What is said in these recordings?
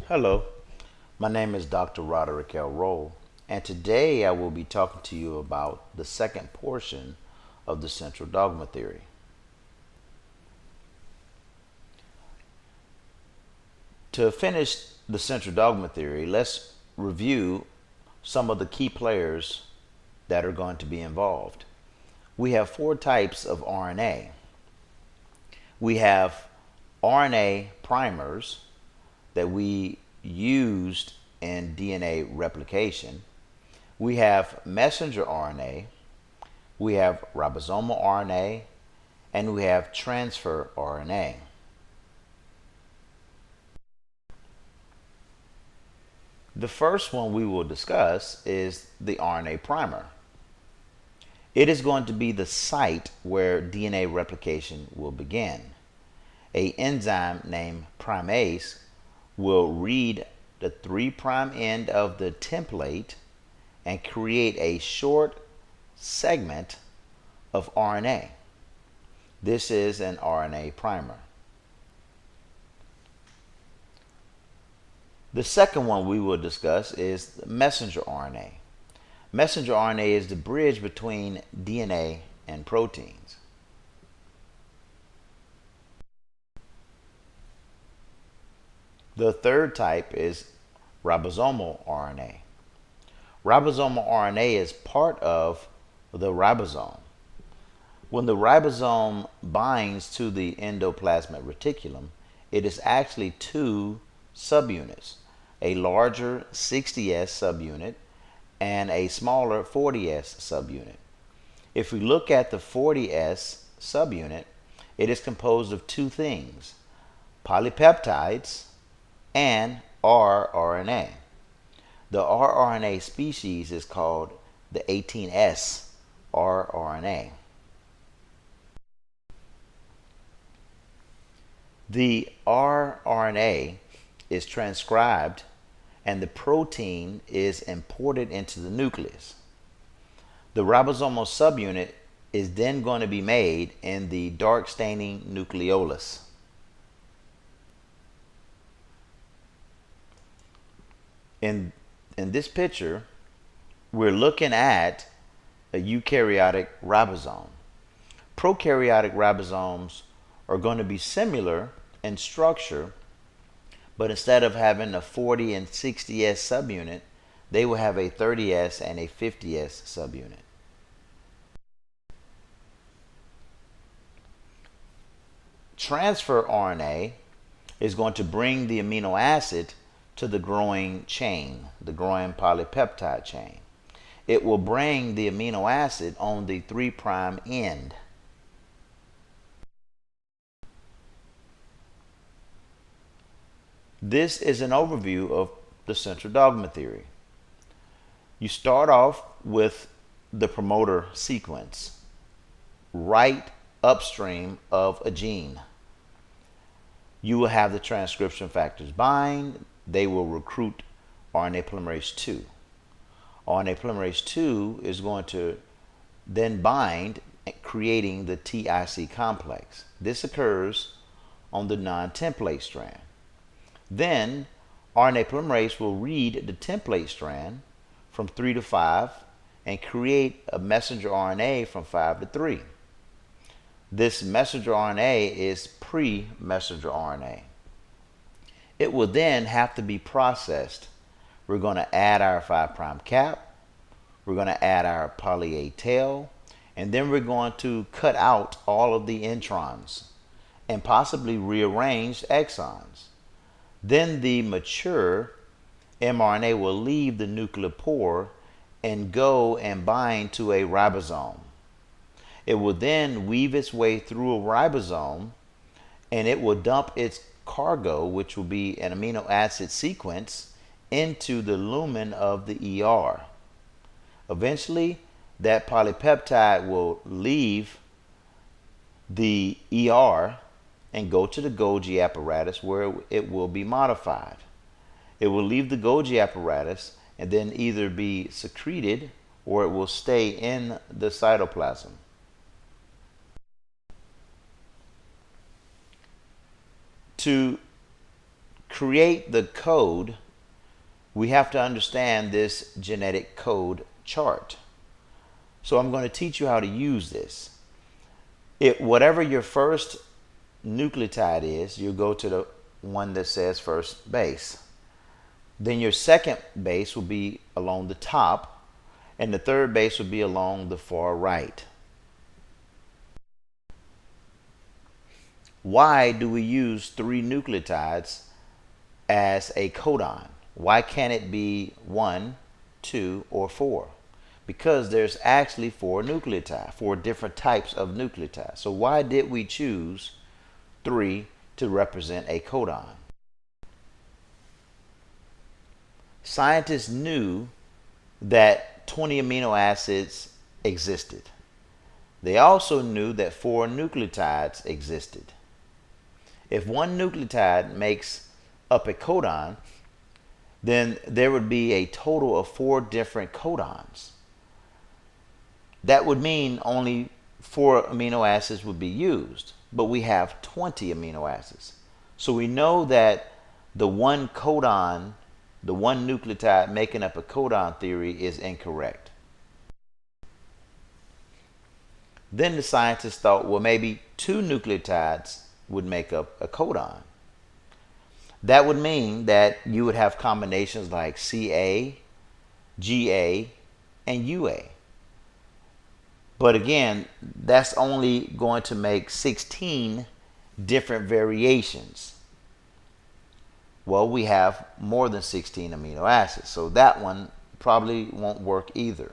Hello, my name is Dr. Roderick L. Roll, and today I will be talking to you about the second portion of the central dogma theory. To finish the central dogma theory, let's review some of the key players that are going to be involved. We have four types of RNA. We have RNA primers that we used in DNA replication. We have messenger RNA, we have ribosomal RNA, and we have transfer RNA. The first one we will discuss is the RNA primer. It is going to be the site where DNA replication will begin. An enzyme named primase will read the 3' end of the template and create a short segment of RNA. This is an RNA primer. The second one we will discuss is messenger RNA. Messenger RNA is the bridge between DNA and proteins. The third type is ribosomal RNA. Ribosomal RNA is part of the ribosome. When the ribosome binds to the endoplasmic reticulum, it is actually two subunits, a larger 60S subunit and a smaller 40S subunit. If we look at the 40S subunit, it is composed of two things, polypeptides and rRNA. The rRNA species is called the 18S rRNA. The rRNA is transcribed and the protein is imported into the nucleus. The ribosomal subunit is then going to be made in the dark staining nucleolus. In this picture, we're looking at a eukaryotic ribosome. Prokaryotic ribosomes are going to be similar in structure, but instead of having a 40 and 60S subunit, they will have a 30S and a 50S subunit. Transfer RNA is going to bring the amino acid to the growing chain, the growing polypeptide chain. It will bring the amino acid on the 3' end. This is an overview of the central dogma theory. You start off with the promoter sequence, right upstream of a gene. You will have the transcription factors bind. They will recruit RNA polymerase II. RNA polymerase II is going to then bind, creating the TIC complex. This occurs on the non-template strand. Then RNA polymerase will read the template strand from 3 to 5 and create a messenger RNA from 5 to 3. This messenger RNA is pre-messenger RNA. It will then have to be processed. We're going to add our 5' cap, we're going to add our poly A tail, and then we're going to cut out all of the introns and possibly rearrange exons. Then the mature mRNA will leave the nuclear pore and go and bind to a ribosome. It will then weave its way through a ribosome and it will dump its cargo, which will be an amino acid sequence, into the lumen of the ER. Eventually, that polypeptide will leave the ER and go to the Golgi apparatus where it will be modified. It will leave the Golgi apparatus and then either be secreted or it will stay in the cytoplasm. To create the code, we have to understand this genetic code chart. So I'm going to teach you how to use this. Whatever your first nucleotide is, you go to the one that says first base. Then your second base will be along the top, and the third base will be along the far right. Why do we use 3 nucleotides as a codon? Why can't it be 1, 2, or 4? Because there's actually 4 nucleotides, 4 different types of nucleotides. So why did we choose 3 to represent a codon? Scientists knew that 20 amino acids existed. They also knew that 4 nucleotides existed. If one nucleotide makes up a codon, then there would be a total of 4 different codons. That would mean only 4 amino acids would be used, but we have 20 amino acids. So we know that the one codon, the one nucleotide making up a codon theory is incorrect. Then the scientists thought, well, maybe 2 nucleotides would make up a codon. That would mean that you would have combinations like CA, GA, and UA. But again, that's only going to make 16 different variations. Well, we have more than 16 amino acids, so that one probably won't work either.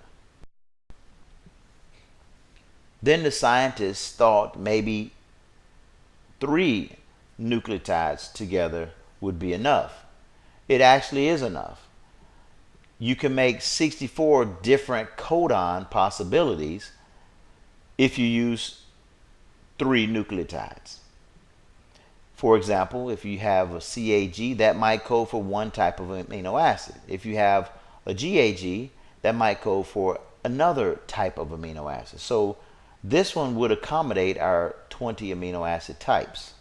Then the scientists thought maybe 3 nucleotides together would be enough. It actually is enough. You can make 64 different codon possibilities if you use 3 nucleotides. For example, if you have a CAG, that might code for one type of amino acid. If you have a GAG, that might code for another type of amino acid. So this one would accommodate our 20 amino acid types.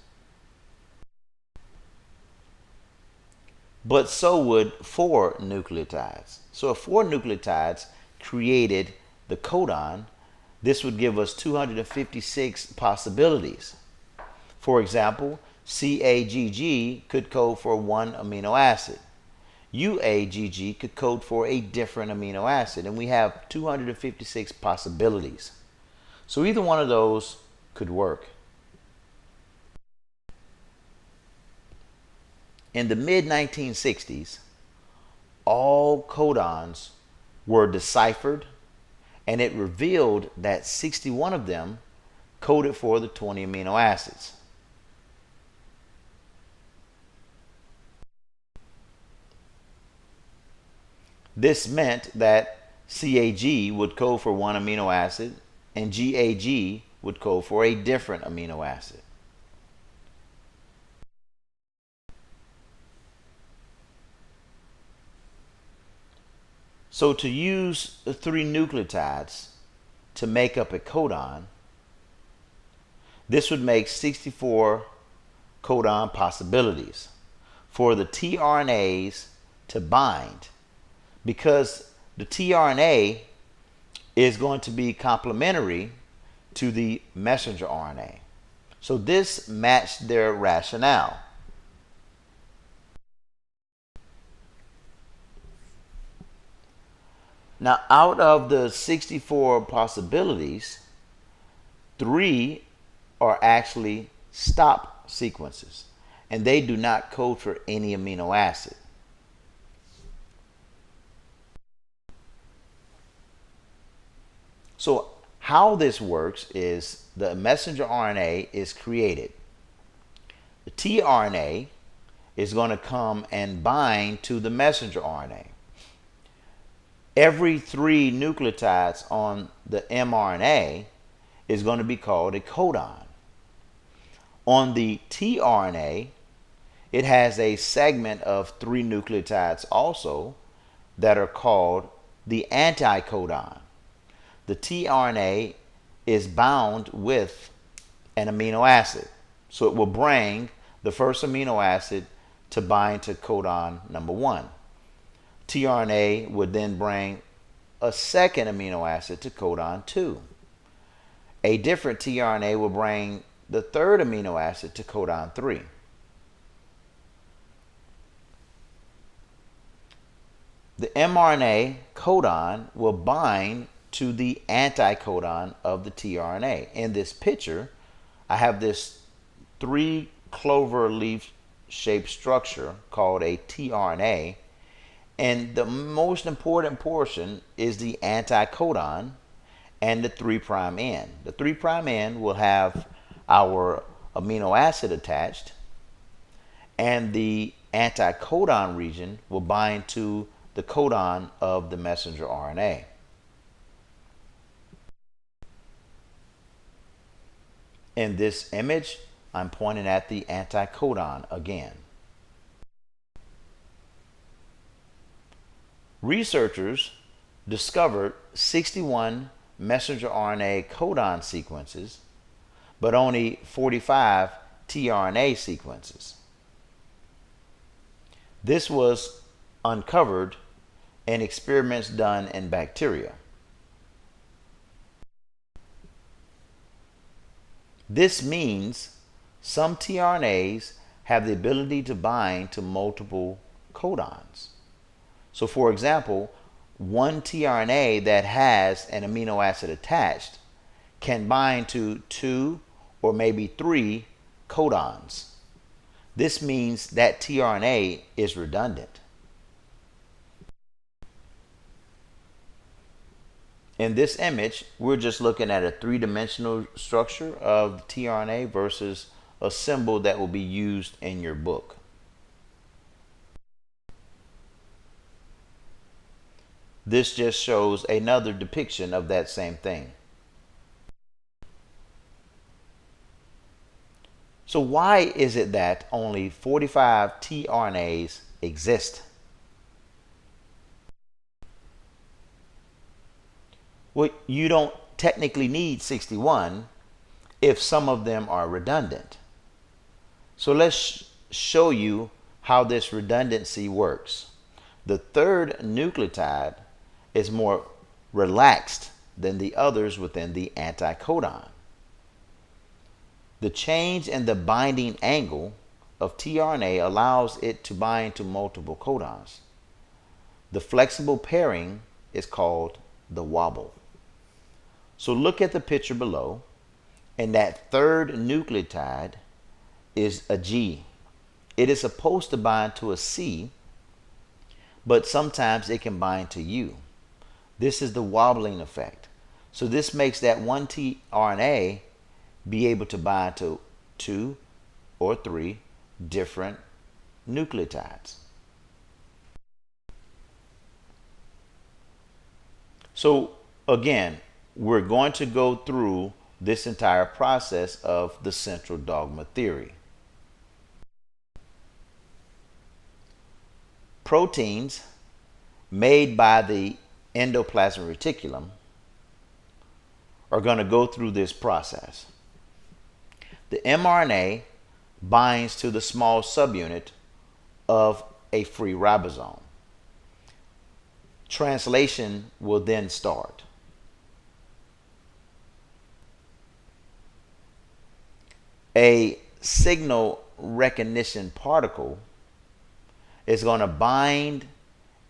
But so would 4 nucleotides. So if 4 nucleotides created the codon, this would give us 256 possibilities. For example, CAGG could code for one amino acid. UAGG could code for a different amino acid, and we have 256 possibilities. So either one of those could work. In the mid-1960s, all codons were deciphered, and it revealed that 61 of them coded for the 20 amino acids. This meant that CAG would code for one amino acid and GAG would code for a different amino acid. So to use the 3 nucleotides to make up a codon, this would make 64 codon possibilities for the tRNAs to bind, because the tRNA is going to be complementary to the messenger RNA. So this matched their rationale. Now, out of the 64 possibilities, 3 are actually stop sequences, and they do not code for any amino acid. So how this works is the messenger RNA is created. The tRNA is going to come and bind to the messenger RNA. Every 3 nucleotides on the mRNA is going to be called a codon. On the tRNA, it has a segment of 3 nucleotides also that are called the anticodon. The tRNA is bound with an amino acid, so it will bring the first amino acid to bind to codon number 1. tRNA would then bring a second amino acid to codon 2. A different tRNA will bring the third amino acid to codon 3. The mRNA codon will bind to the anticodon of the tRNA. In this picture, I have this 3 clover leaf shaped structure called a tRNA, and the most important portion is the anticodon and the 3' end. The 3' end will have our amino acid attached, and the anticodon region will bind to the codon of the messenger RNA. In this image, I'm pointing at the anticodon again. Researchers discovered 61 messenger RNA codon sequences, but only 45 tRNA sequences. This was uncovered in experiments done in bacteria. This means some tRNAs have the ability to bind to multiple codons. So for example, one tRNA that has an amino acid attached can bind to 2 or maybe 3 codons. This means that tRNA is redundant. In this image, we're just looking at a 3-dimensional structure of tRNA versus a symbol that will be used in your book. This just shows another depiction of that same thing. So why is it that only 45 tRNAs exist? Well, you don't technically need 61 if some of them are redundant. So let's show you how this redundancy works. The third nucleotide is more relaxed than the others within the anticodon. The change in the binding angle of tRNA allows it to bind to multiple codons. The flexible pairing is called the wobble. So look at the picture below, and that third nucleotide is a G. It is supposed to bind to a C, but sometimes it can bind to U. This is the wobbling effect. So this makes that one tRNA be able to bind to 2 or 3 different nucleotides. So again, we're going to go through this entire process of the central dogma theory. Proteins made by the endoplasmic reticulum are going to go through this process. The mRNA binds to the small subunit of a free ribosome. Translation will then start. A signal recognition particle is going to bind,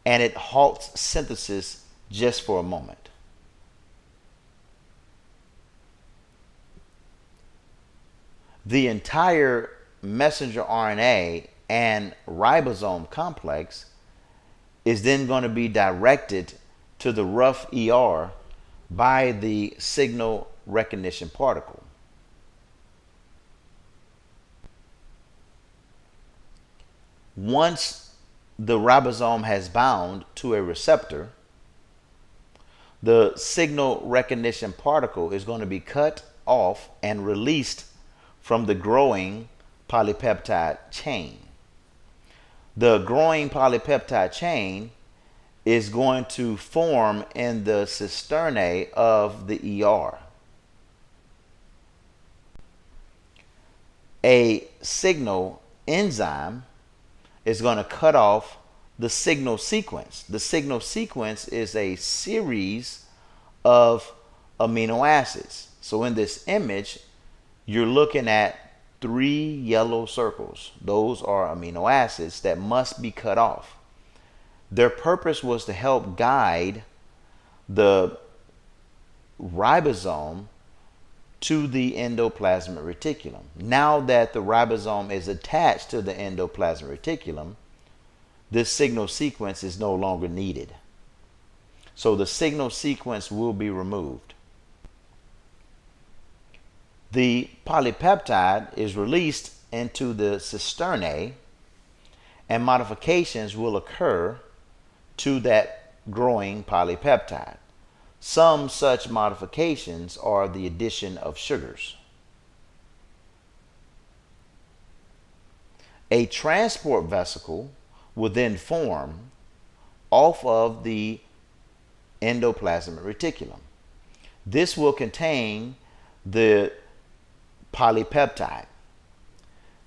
and it halts synthesis just for a moment. The entire messenger RNA and ribosome complex is then going to be directed to the rough ER by the signal recognition particle. Once the ribosome has bound to a receptor, the signal recognition particle is going to be cut off and released from the growing polypeptide chain. The growing polypeptide chain is going to form in the cisternae of the ER. A signal enzyme is going to cut off the signal sequence. The signal sequence is a series of amino acids. So in this image, you're looking at 3 yellow circles. Those are amino acids that must be cut off. Their purpose was to help guide the ribosome to the endoplasmic reticulum. Now that the ribosome is attached to the endoplasmic reticulum, this signal sequence is no longer needed. So the signal sequence will be removed. The polypeptide is released into the cisternae, and modifications will occur to that growing polypeptide. Some such modifications are the addition of sugars. A transport vesicle will then form off of the endoplasmic reticulum. This will contain the polypeptide.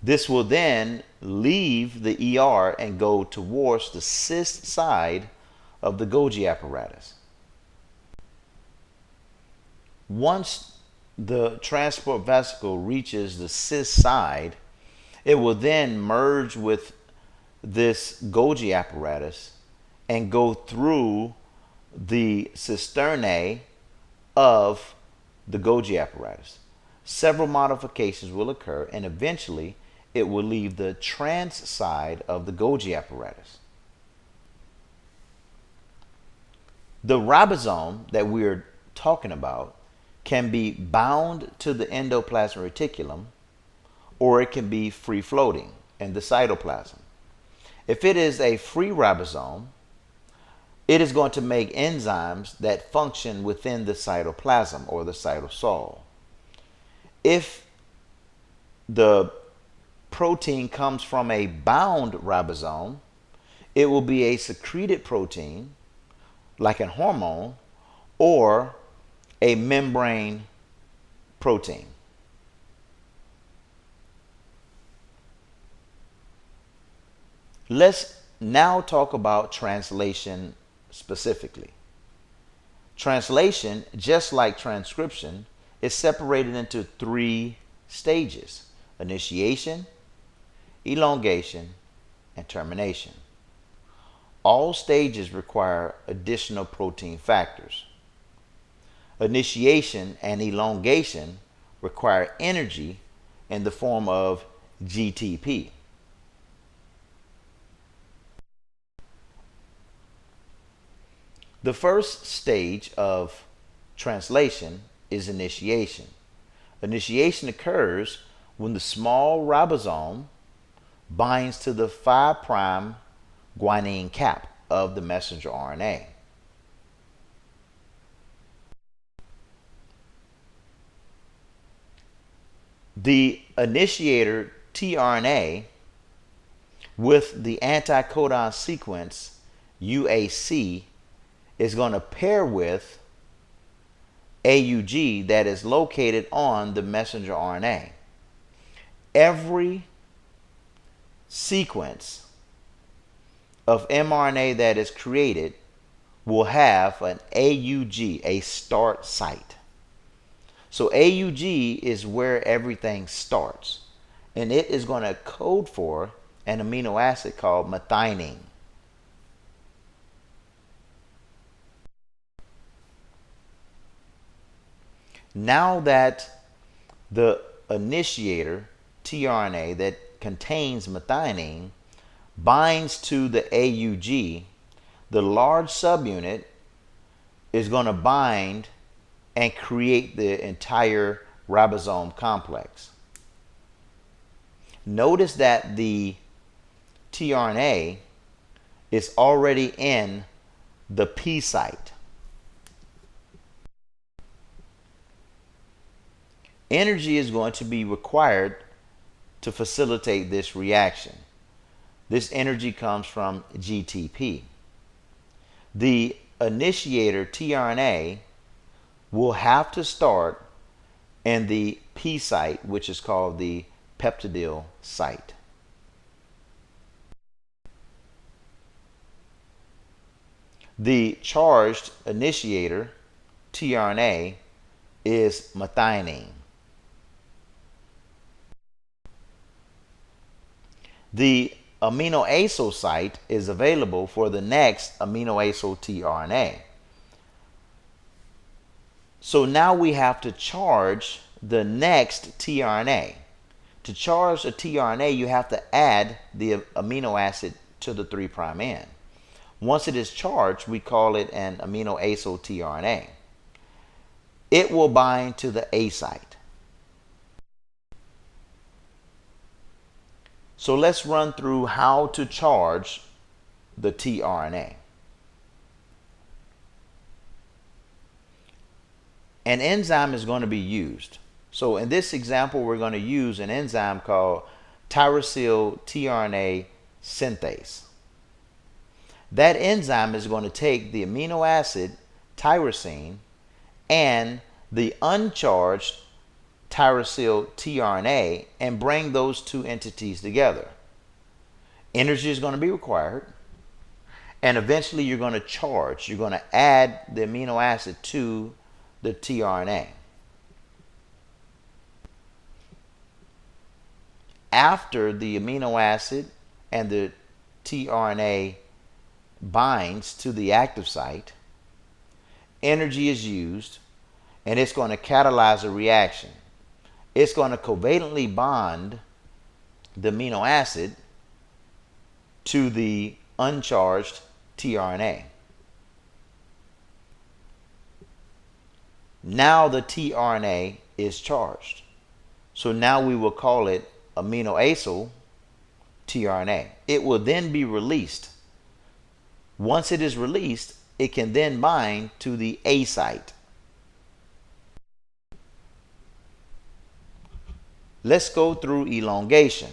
This will then leave the ER and go towards the cis side of the Golgi apparatus. Once the transport vesicle reaches the cis side, it will then merge with this Golgi apparatus and go through the cisternae of the Golgi apparatus. Several modifications will occur, and eventually it will leave the trans side of the Golgi apparatus. The ribosome that we're talking about can be bound to the endoplasmic reticulum, or it can be free floating in the cytoplasm. If it is a free ribosome, it is going to make enzymes that function within the cytoplasm or the cytosol. If the protein comes from a bound ribosome, it will be a secreted protein like a hormone or a membrane protein. Let's now talk about translation specifically. Translation, just like transcription, is separated into 3 stages: initiation, elongation, and termination. All stages require additional protein factors. Initiation and elongation require energy in the form of GTP. The first stage of translation is initiation. Initiation occurs when the small ribosome binds to the 5' guanine cap of the messenger RNA. The initiator tRNA with the anticodon sequence UAC is going to pair with AUG that is located on the messenger RNA. Every sequence of mRNA that is created will have an AUG, a start site. So AUG is where everything starts, and it is going to code for an amino acid called methionine. Now that the initiator tRNA that contains methionine binds to the AUG, the large subunit is going to bind and create the entire ribosome complex. Notice that the tRNA is already in the P site. Energy is going to be required to facilitate this reaction. This energy comes from GTP. The initiator tRNA will have to start in the P site, which is called the peptidyl site. The charged initiator, tRNA, is methionine. The amino acyl site is available for the next amino acyl tRNA. So now we have to charge the next tRNA. To charge a tRNA, you have to add the amino acid to the 3' end. Once it is charged, we call it an amino acyl tRNA. It will bind to the A site. So let's run through how to charge the tRNA. An enzyme is going to be used. So in this example, we're going to use an enzyme called tyrosyl tRNA synthase. That enzyme is going to take the amino acid tyrosine and the uncharged tyrosyl tRNA and bring those two entities together. Energy is going to be required, and eventually you're going to charge. You're going to add the amino acid to the tRNA. After the amino acid and the tRNA binds to the active site, energy is used, and it's going to catalyze a reaction. It's going to covalently bond the amino acid to the uncharged tRNA. Now the tRNA is charged. So now we will call it amino acyl tRNA. It will then be released. Once it is released, it can then bind to the A site. Let's go through elongation.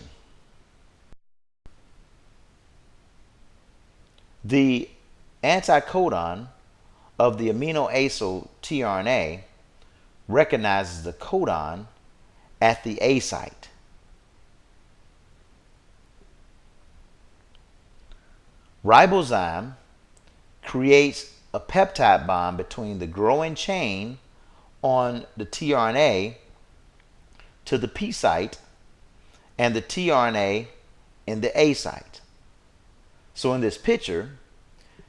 The anticodon of the amino acyl tRNA recognizes the codon at the A site. Ribozyme creates a peptide bond between the growing chain on the tRNA to the P site and the tRNA in the A site. So in this picture,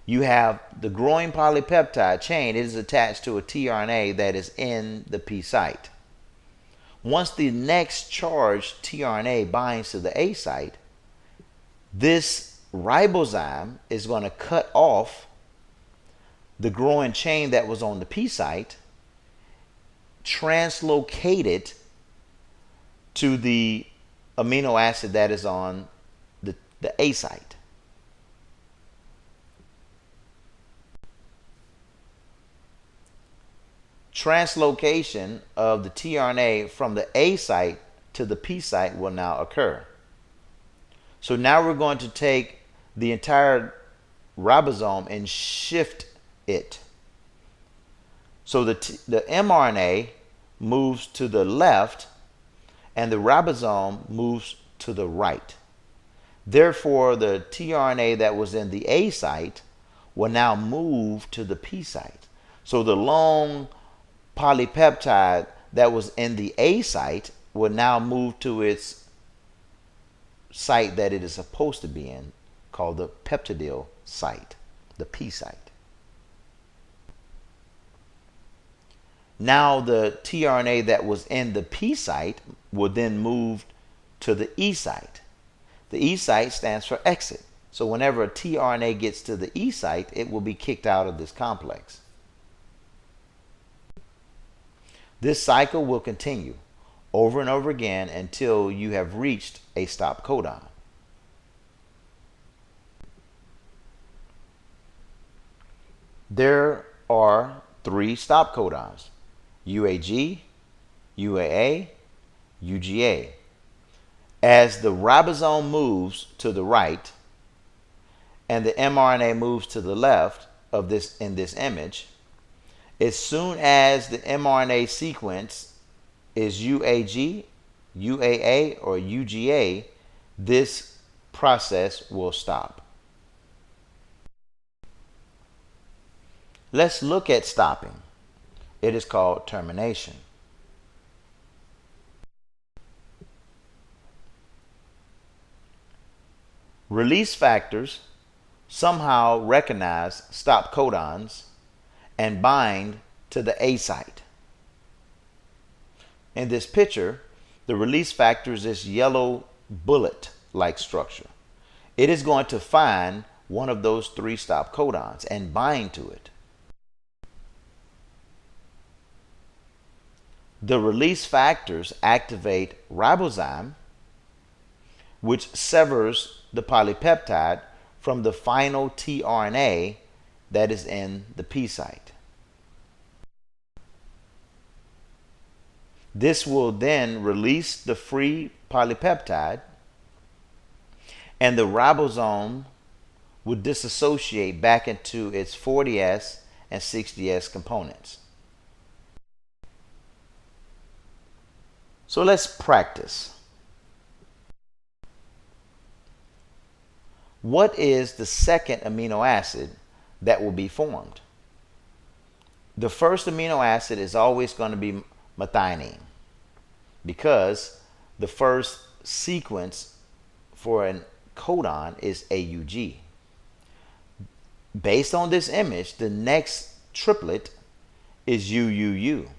you have the growing polypeptide chain. It is attached to a tRNA that is in the P site. Once the next charged tRNA binds to the A site, this ribozyme is going to cut off the growing chain that was on the P site, translocate it to the amino acid that is on the A site. Translocation of the tRNA from the A site to the P site will now occur. So now we're going to take the entire ribosome and shift it. So the mRNA moves to the left and the ribosome moves to the right. Therefore, the tRNA that was in the A site will now move to the P site. So the long polypeptide that was in the A site will now move to its site that it is supposed to be in, called the peptidyl site, the P site. Now the tRNA that was in the P site will then move to the E site. The E site stands for exit. So whenever a tRNA gets to the E site, it will be kicked out of this complex. This cycle will continue over and over again until you have reached a stop codon. There are 3 stop codons: UAG, UAA, UGA. As the ribosome moves to the right and the mRNA moves to the left of this in this image, as soon as the mRNA sequence is UAG, UAA, or UGA, this process will stop. Let's look at stopping. It is called termination. Release factors somehow recognize stop codons and bind to the A site. In this picture, the release factor is this yellow bullet-like structure. It is going to find one of those 3 stop codons and bind to it. The release factors activate ribozyme, which severs the polypeptide from the final tRNA that is in the P site. This will then release the free polypeptide, and the ribosome would disassociate back into its 40S and 60S components. So let's practice. What is the second amino acid that will be formed? The first amino acid is always going to be methionine, because the first sequence for a codon is AUG. Based on this image, the next triplet is UUU.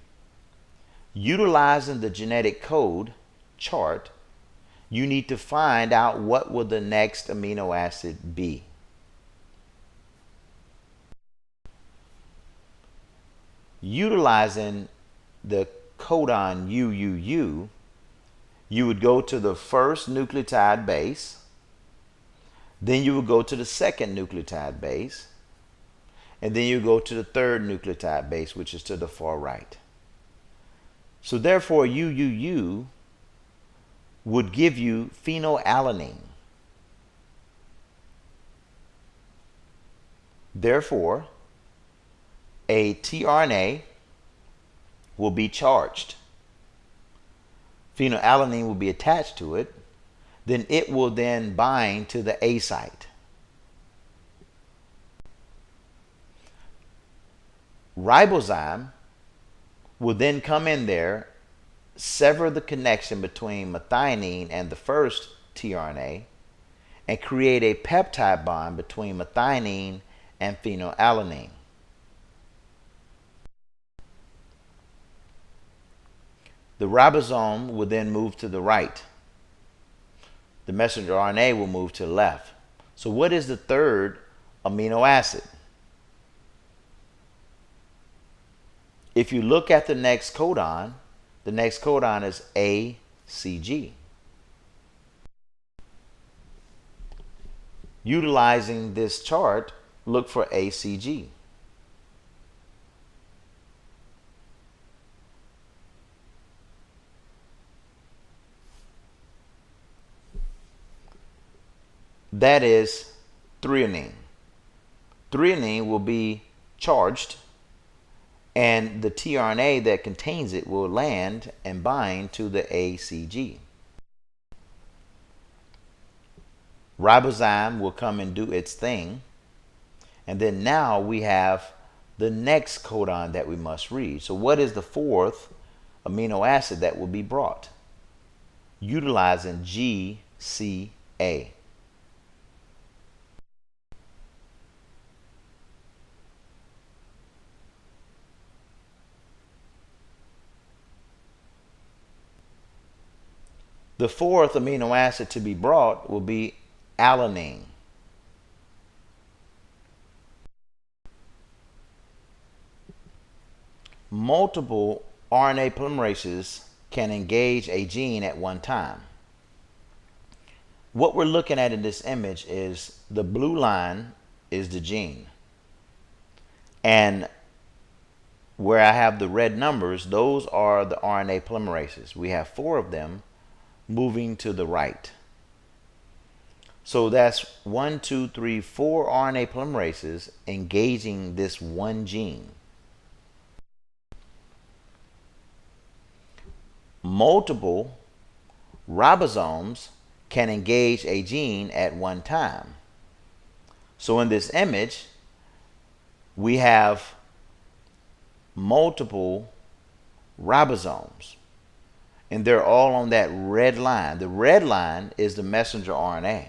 Utilizing the genetic code chart, you need to find out what will the next amino acid be. Utilizing the codon UUU, you would go to the first nucleotide base, then you would go to the second nucleotide base, and then you go to the third nucleotide base, which is to the far right. So therefore, UUU would give you phenylalanine. Therefore, a tRNA will be charged. Phenylalanine will be attached to it. Then it will then bind to the A site. Ribozyme will then come in there, sever the connection between methionine and the first tRNA, and create a peptide bond between methionine and phenylalanine. The ribosome will then move to the right. The messenger RNA will move to the left. So what is the third amino acid? If you look at the next codon is ACG. Utilizing this chart, look for ACG. That is threonine. Threonine will be charged, and the tRNA that contains it will land and bind to the ACG. Ribozyme will come and do its thing, and then now we have the next codon that we must read. So what is the fourth amino acid that will be brought? Utilizing GCA. The fourth amino acid to be brought will be alanine. Multiple RNA polymerases can engage a gene at one time. What we're looking at in this image is the blue line is the gene. And where I have the red numbers, those are the RNA polymerases. We have 4 of them moving to the right. So that's 1, 2, 3, 4 RNA polymerases engaging this one gene. Multiple ribosomes can engage a gene at one time. So in this image, we have multiple ribosomes. And they're all on that red line. The red line is the messenger RNA.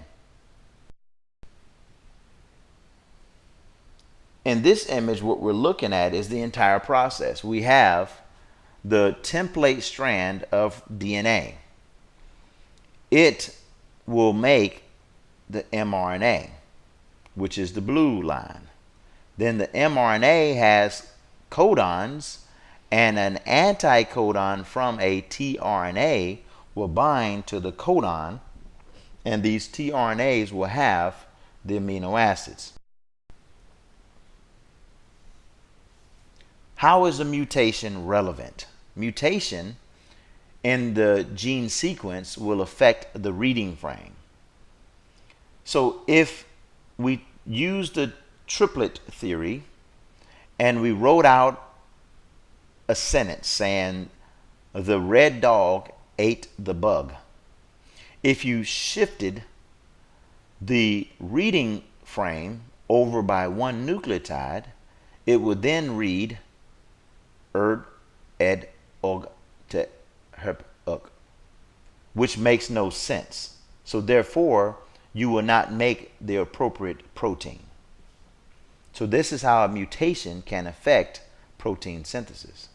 In this image, what we're looking at is the entire process. We have the template strand of DNA. It will make the mRNA, which is the blue line. Then the mRNA has codons, and an anticodon from a tRNA will bind to the codon, and these tRNAs will have the amino acids. How is a mutation relevant? Mutation in the gene sequence will affect the reading frame. So if we use the triplet theory and we wrote out a sentence saying the red dog ate the bug, if you shifted the reading frame over by one nucleotide, it would then read ed og te herp uk, which makes no sense. So therefore you will not make the appropriate protein. So this is how a mutation can affect protein synthesis.